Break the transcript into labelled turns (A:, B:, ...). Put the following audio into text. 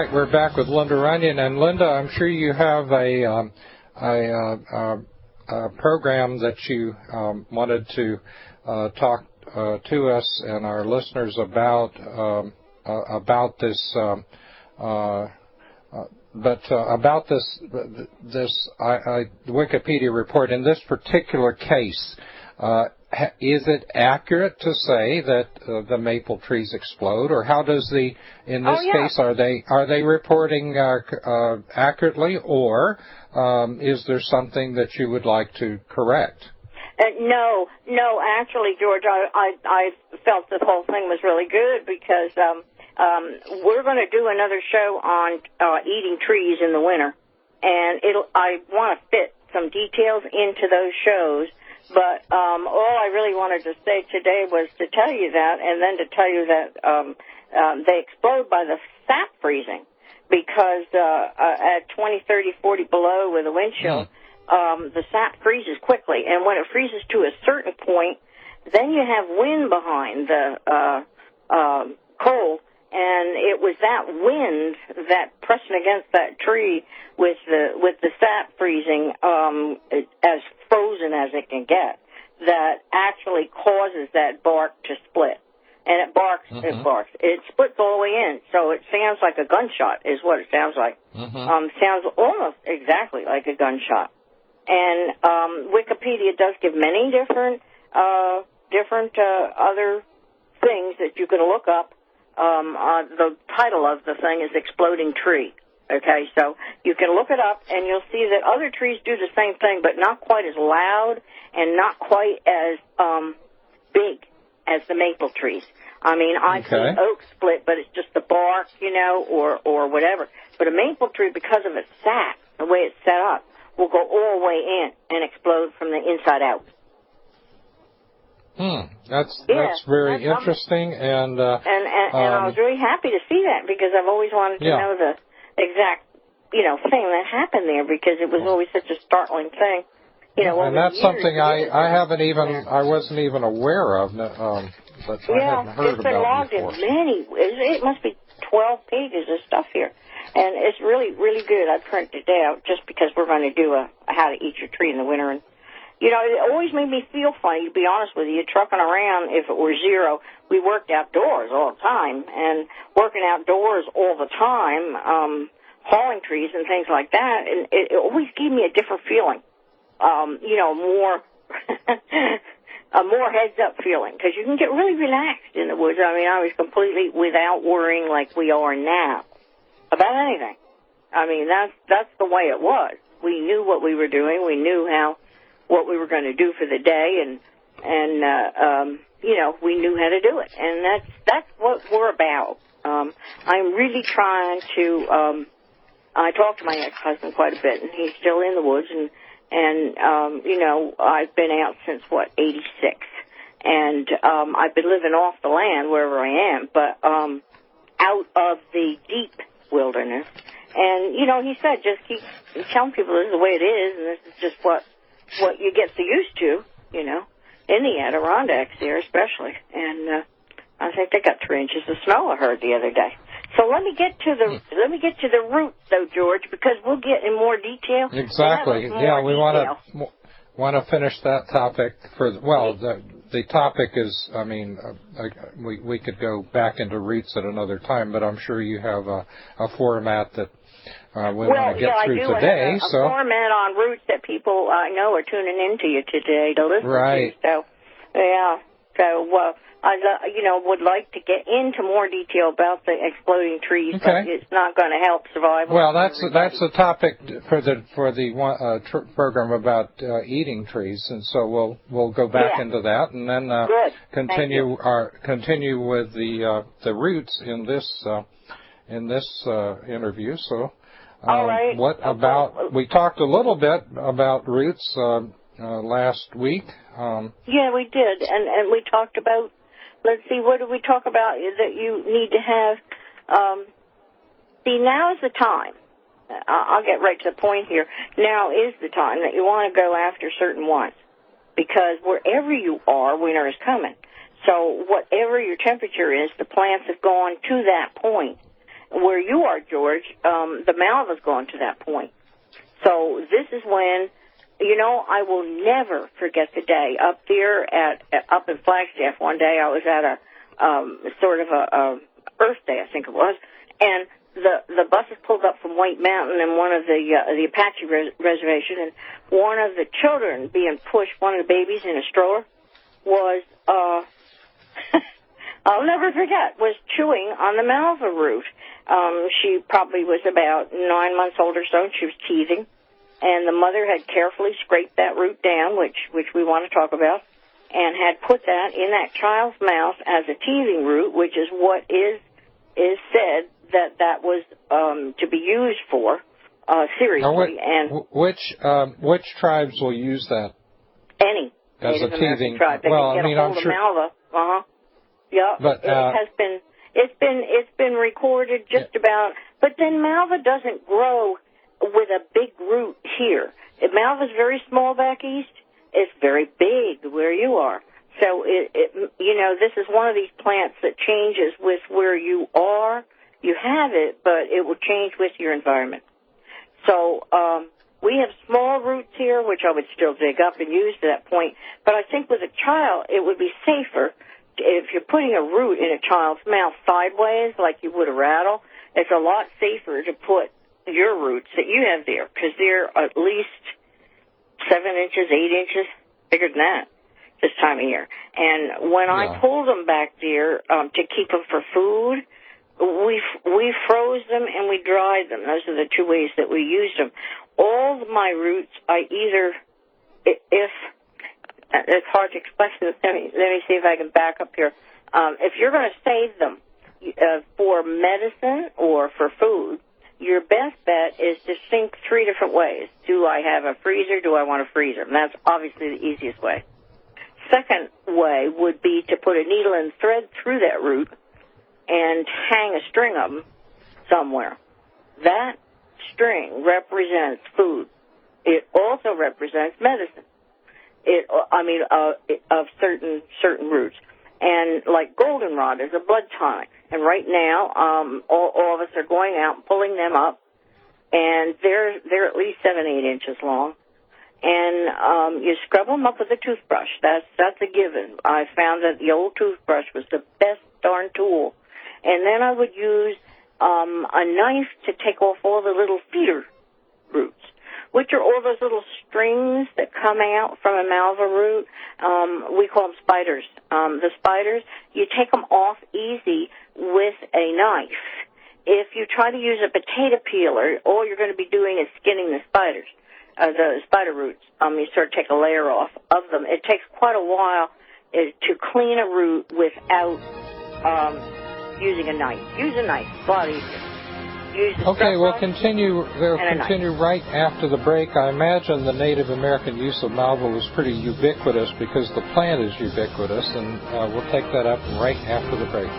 A: right, we're back with Linda Runyon, and Linda, I'm sure you have a program that you wanted to talk to us and our listeners about this. About this Wikipedia report in this particular case. Is it accurate to say that the maple trees explode, or how does in this case are they reporting accurately, or is there something that you would like to correct?
B: No, actually, George, I felt the whole thing was really good because we're going to do another show on eating trees in the winter, and I want to fit some details into those shows. But all I really wanted to say today was to tell you that, and then to tell you that they explode by the sap freezing, because at 20, 30, 40 below with a wind chill, the sap freezes quickly. And when it freezes to a certain point, then you have wind behind the coal, and it was that wind that pressing against that tree with the sap freezing as frozen as it can get, that actually causes that bark to split. And it barks, it splits all the way in, so it sounds like a gunshot is what it sounds like. Sounds almost exactly like a gunshot. And Wikipedia does give many different other things that you can look up. The title of the thing is Exploding Tree. Okay, so you can look it up, and you'll see that other trees do the same thing, but not quite as loud and not quite as big as the maple trees. I mean, I've seen oak split, but it's just the bark, or whatever. But a maple tree, because of its sap, the way it's set up, will go all the way in and explode from the inside out.
A: That's very interesting, and
B: I was really happy to see that, because I've always wanted to know the exact thing that happened there, because it was always such a startling thing.
A: And that's something I wasn't even aware of, but I hadn't heard
B: it's been
A: about
B: logged in
A: before.
B: it must be 12 pages of stuff here, and it's really, really good. I printed it out just because we're going to do a how to eat your tree in the winter, and it always made me feel funny, to be honest with you, trucking around. If it were zero, we worked outdoors all the time, and working outdoors all the time, hauling trees and things like that, and it always gave me a different feeling, more a more heads-up feeling, because you can get really relaxed in the woods. I mean, I was completely without worrying like we are now about anything. I mean, that's the way it was. We knew what we were doing. We knew what we were going to do for the day, and we knew how to do it, and that's what we're about. I'm really trying to. I talked to my ex-husband quite a bit, and he's still in the woods, and I've been out since 86, and I've been living off the land wherever I am, but out of the deep wilderness. And he said, just keep telling people this is the way it is, and this is just what you get so used to, in the Adirondacks there especially. And I think they got 3 inches of snow, I heard the other day. So let me get to the roots, though, George, because we'll get in more detail.
A: Exactly. We want to finish that topic the topic is, I mean, we could go back into roots at another time, but I'm sure you have a format that we want to get through today.
B: I have a format on roots that people I know are tuning into you today to listen to. So, I would like to get into more detail about the exploding trees, but it's not going to help survival.
A: Well, that's the topic for the program about eating trees, and so we'll go back into that, and then continue with the roots in this interview. So,
B: all right.
A: We talked a little bit about roots last week.
B: We did, and we talked about. Let's see, what did we talk about that you need to have? Now is the time. I'll get right to the point here. Now is the time that you want to go after certain ones, because wherever you are, winter is coming. So whatever your temperature is, the plants have gone to that point where you are, George, the malva's gone to that point. So this is when, I will never forget the day up there up in Flagstaff. One day I was at a sort of a Earth Day, I think it was, and the buses pulled up from White Mountain and one of the Apache reservation, and one of the children being pushed, one of the babies in a stroller, was I'll never forget, was chewing on the malva root. She probably was about 9 months old or so, and she was teething. And the mother had carefully scraped that root down, which we want to talk about, and had put that in that child's mouth as a teething root, which is what is said that was to be used for seriously.
A: Now, which tribes will use that?
B: Any
A: as
B: Native
A: a teething
B: tribe. They
A: well,
B: can get a hold of malva. Yeah,
A: but
B: it's been recorded just about. But then malva doesn't grow with a big root here. Malva's very small back east. It's very big where you are. So this is one of these plants that changes with where you are. You have it, but it will change with your environment. So we have small roots here, which I would still dig up and use to that point. But I think with a child, it would be safer if you're putting a root in a child's mouth sideways, like you would a rattle. It's a lot safer to put your roots that you have there, because they're at least 7 inches, 8 inches, bigger than that this time of year. And when I pulled them back there to keep them for food, we froze them and we dried them. Those are the two ways that we used them. All of my roots, I either, if it's hard to explain, let me see if I can back up here. If you're going to save them for medicine or for food, your best bet is to think 3 different ways. Do I have a freezer? Do I want a freezer? And that's obviously the easiest way. Second way would be to put a needle and thread through that root and hang a string of them somewhere. That string represents food. It also represents medicine. Of certain roots. And like goldenrod is a blood tonic. And right now, all of us are going out and pulling them up, and they're at least 7, 8 inches long. And you scrub them up with a toothbrush. That's a given. I found that the old toothbrush was the best darn tool. And then I would use a knife to take off all the little feeder roots, which are all those little strings that come out from a malva root. We call them spiders. The spiders, you take them off easy with a knife. If you try to use a potato peeler, all you're going to be doing is skinning the spider roots. You sort of take a layer off of them. It takes quite a while to clean a root without using a knife. Use a knife. It's a lot easier.
A: Okay, we'll continue right after the break. I imagine the Native American use of malva was pretty ubiquitous because the plant is ubiquitous, and we'll take that up right after the break.